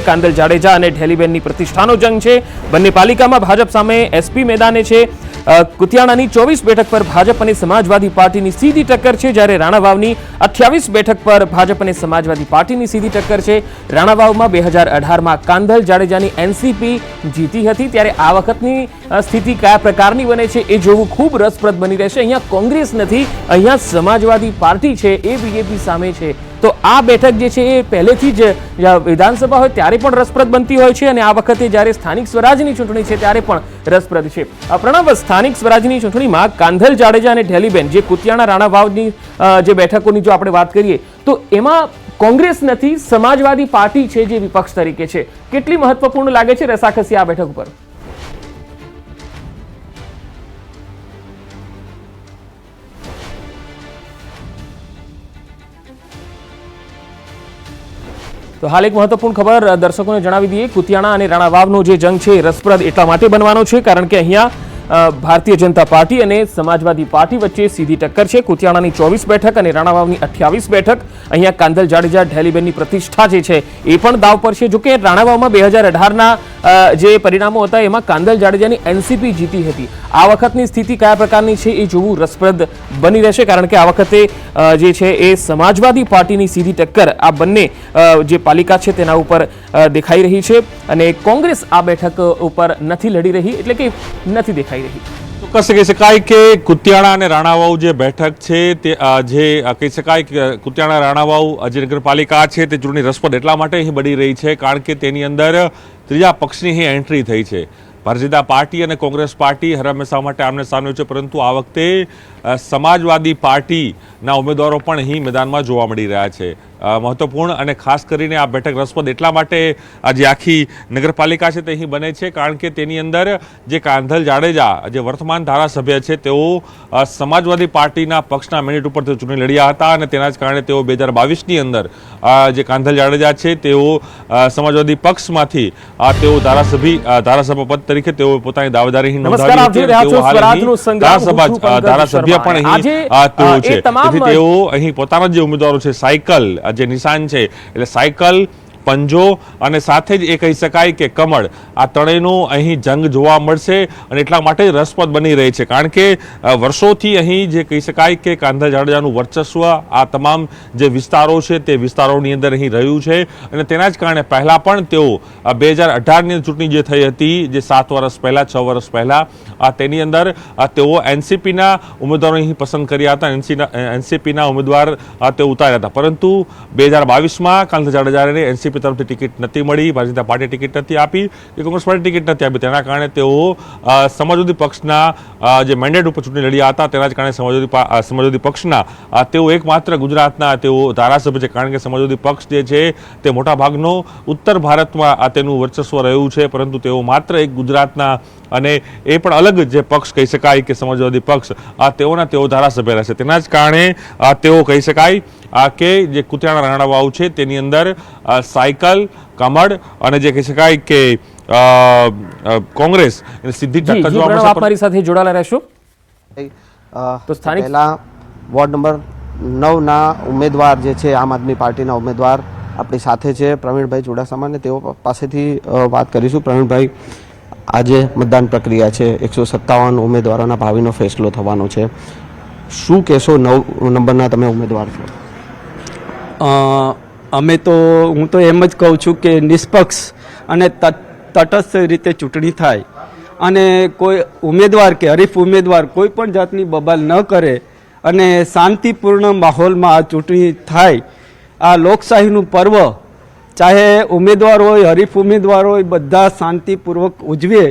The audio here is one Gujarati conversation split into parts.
કાંદલ જાડેજા અને ઢેલીબેનની પ્રતિષ્ઠાનો જંગ છે। બંને પાલિકામાં ભાજપ સામે એસપી મેદાને છે। કુતિયાણાની 24 બેઠક પર ભાજપ અને સમાજવાદી પાર્ટીની સીધી ટક્કર છે, જ્યારે રાણાવાવની 28 બેઠક પર ભાજપ અને સમાજવાદી પાર્ટીની સીધી ટક્કર છે। રાણાવાવમાં 2018માં કાંદલ જાડેજાની એનસીપી જીતી હતી, ત્યારે આ વખતની સ્થિતિ કયા પ્રકારની બને છે એ જોવું ખૂબ રસપ્રદ બની રહેશે। અહીંયા કોંગ્રેસ નથી, અહીંયા સમાજવાદી પાર્ટી છે, એ બીજેપી સામે છે। તો આ બેઠક જે છે એ પહેલેથી જ વિધાનસભા હોય ત્યારે પણ રસપ્રદ બનતી હોય છે, અને આ વખતે જ્યારે સ્થાનિક સ્વરાજની ચૂંટણી છે ત્યારે પણ રસપ્રદ છે। પ્રણવ, સ્થાનિક સ્વરાજની ચૂંટણીમાં કાંધલ જાડેજા અને ઢેલીબેન જે કુતિયાણા રાણાવાવની જે બેઠકોની જો આપણે વાત કરીએ તો એમાં કોંગ્રેસ નથી, સમાજવાદી પાર્ટી છે જે વિપક્ષ તરીકે છે। કેટલી મહત્વપૂર્ણ લાગે છે રસાકસી આ બેઠક ઉપર? તો હાલ એક મહત્વપૂર્ણ ખબર દર્શકોને જણાવી દઈએ। કુતિયાણા અને રાણાવાવનો જે જંગ છે એ રસપ્રદ એટલા માટે બનવાનો છે કારણ કે અહીંયા ભારતીય જનતા પાર્ટી અને સમાજવાદી પાર્ટી વચ્ચે સીધી ટક્કર છે। કુતિયાણાની 24 બેઠક અને રાણાવાવની 28 બેઠક। અહીંયા કાંદલ જાડેજા ઢેલીબેનની પ્રતિષ્ઠા જે છે એ પણ દાવ પર છે। જોકે રાણાવાવમાં 2018ના જે પરિણામો હતા એમાં કાંદલ જાડેજાની એનસીપી જીતી હતી। આ વખતની સ્થિતિ કયા પ્રકારની છે એ જોવું રસપ્રદ બની રહેશે, કારણ કે આ વખતે જે છે એ સમાજવાદી પાર્ટીની સીધી ટક્કર આ બંને જે પાલિકા છે તેના ઉપર દેખાઈ રહી છે, અને કોંગ્રેસ આ બેઠક ઉપર નથી લડી રહી, એટલે કે નથી દેખાઈ રહી। ચોક્કસ કહી શકાય કે કુતિયાણા અને રાણાવાવ જે બેઠક છે તે જે કહી શકાય કે કુતિયાણા રાણાવાવ જે નગરપાલિકા છે તે ચૂંટણી રસપ્રદ એટલા માટે અહીં બની રહી છે કારણ કે તેની અંદર ત્રીજા પક્ષની અહીં એન્ટ્રી થઈ છે। ભારતીય જનતા પાર્ટી અને કોંગ્રેસ પાર્ટી હર હંમેશા માટે આમને સામને છે, પરંતુ આ વખતે સમાજવાદી પાર્ટીના ઉમેદવારો પણ અહીં મેદાનમાં જોવા મળી રહ્યા છે। મહત્વપૂર્ણ અને ખાસ કરીને આ બેઠક રસપ્રદ એટલા માટે જે આખી નગરપાલિકા છે તે અહીં બને છે કારણ કે તેની અંદર જે કાંધલ જાડેજા જે વર્તમાન ધારાસભ્ય છે તેઓ સમાજવાદી પાર્ટીના પક્ષના મેન્ડેટ ઉપર તેઓ ચૂંટણી લડ્યા હતા, અને તેના જ કારણે તેઓ 2022ની અંદર જે કાંધલ જાડેજા છે તેઓ સમાજવાદી પક્ષમાંથી તેઓ ધારાસભ્ય પદ તરીકે તેઓ પોતાની દાવેદારી નોંધાવી ધારાસભ્ય પણ અહીં તેઓ છે। તેથી તેઓ અહીં પોતાના જે ઉમેદવારો છે સાયકલ જે નિશાન છે એટલે સાયકલ, પંજો અને સાથે જ એ કહી શકાય કે કમળ, આ ત્રણેયનું અહીં જંગ જોવા મળશે, અને એટલા માટે જ રસપ્રદ બની રહી છે કારણ કે વર્ષોથી અહીં જે કહી શકાય કે કાંધલ જાડેજાનું વર્ચસ્વ આ તમામ જે વિસ્તારો છે તે વિસ્તારોની અંદર અહીં રહ્યું છે, અને તેના જ કારણે પહેલાં પણ તેઓ 2018ની ચૂંટણી જે થઈ હતી જે 7 વર્ષ પહેલાં 6 વર્ષ પહેલાં તેની અંદર તેઓ એનસીપીના ઉમેદવારો અહીં પસંદ કર્યા હતા, એનસીપીના ઉમેદવાર તેઓ ઉતાર્યા હતા, પરંતુ 2022માં કાંધલ જાડેજાને એનસીપી તરફથી ટિકિટ નથી મળી, ભારતીય જનતા પાર્ટી ટિકિટ નથી આપી કે કોંગ્રેસ પાર્ટી ટિકિટ નથી આપી, તેના કારણે તેઓ સમાજવાદી પક્ષના જે મેન્ડેટ ઉપર ચૂંટણી લડ્યા હતા, તેના જ કારણે સમાજવાદી પક્ષના તેઓ એકમાત્ર ગુજરાતના તેઓ ધારાસભ્ય છે, કારણ કે સમાજવાદી પક્ષ જે છે તે મોટા ભાગનો ઉત્તર ભારતમાં તેનું વર્ચસ્વ રહ્યું છે, પરંતુ તેઓ માત્ર એક ગુજરાતના અને એ પણ અલગ જે પક્ષ કહી શકાય કે સમાજવાદી પક્ષ તેઓ ધારાસભ્ય રહેશે। તેના જ કારણે તેઓ કહી શકાય કે જે કુતિયાણા રાણાવાવ છે તેની અંદર સાયકલ, કમળ અને જે કહી શકાય કે કોંગ્રેસ સીધી ટક્કર જોવા મળશે। આપ મારી સાથે જોડાયેલા રહેશો। તો સ્થાનિક વોર્ડ નંબર 9 ના ઉમેદવાર જે છે આમ આદમી પાર્ટીના ઉમેદવાર આપણી સાથે છે પ્રવીણભાઈ ચુડાસમા, ને તેઓ પાસેથી વાત કરીશું। પ્રવીણભાઈ, આજે મતદાન પ્રક્રિયા છે, 157 ઉમેદવારોના ભાવિનો ફેસલો થવાનો છે, શું કહેશો? 9 નંબરના તમે ઉમેદવાર છો। હું તો એમ જ કહું છું કે નિષ્પક્ષ અને તટસ્થ રીતે ચૂંટણી થાય, અને કોઈ ઉમેદવાર કે હરીફ ઉમેદવાર કોઈ પણ જાતની બબાલ ન કરે અને શાંતિપૂર્ણ માહોલમાં આ ચૂંટણી થાય। આ લોકશાહીનું પર્વ ચાહે ઉમેદવાર હોય, હરીફ ઉમેદવાર હોય, બધા શાંતિપૂર્વક ઉજવે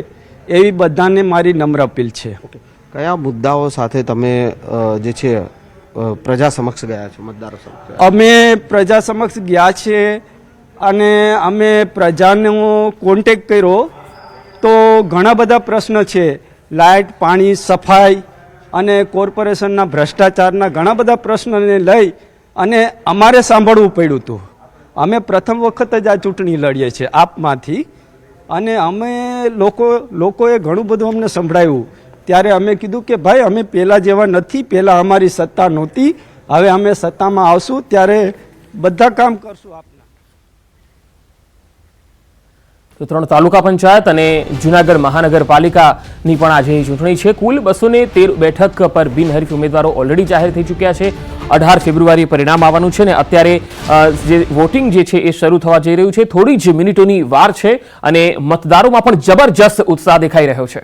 એવી બધાને મારી નમ્ર અપીલ છે। કયા મુદ્દાઓ સાથે તમે જે છે પ્રજા સમક્ષ ગયા છો, મતદારો સમક્ષ? અમે પ્રજા સમક્ષ ગયા છે અને અમે પ્રજાનો કોન્ટેક્ટ કર્યો તો ઘણા બધા પ્રશ્ન છે, લાઇટ, પાણી, સફાઈ અને કોર્પોરેશનના ભ્રષ્ટાચારના ઘણા બધા પ્રશ્નને લઈ અને અમારે સાંભળવું પડ્યું હતું। અમે પ્રથમ વખત જ આ ચૂંટણી લડીએ છીએ આપમાંથી, અને અમે લોકોએ ઘણું બધું અમને સંભળાવ્યું, ત્યારે અમે કીધું કે ભાઈ અમે પહેલાં જેવા નથી, પહેલાં અમારી સત્તા નહોતી, હવે અમે સત્તામાં આવશું ત્યારે બધા કામ કરશું આપના। તો 3 તાલુકા પંચાયત અને જૂનાગઢ મહાનગરપાલિકાની પણ આજે ચૂંટણી છે. કુલ 213 બેઠક પર બિનહરીફ ઉમેદવારો ઓલરેડી જાહેર થઈ ચૂક્યા છે. 18 ફેબ્રુઆરીએ પરિણામ આવવાનું છે ને અત્યારે જે વોટિંગ જે છે એ શરૂ થવા જઈ રહ્યું છે. થોડી જ મિનિટોની વાર છે અને મતદારોમાં પણ જબરજસ્ત ઉત્સાહ દેખાઈ રહ્યો છે.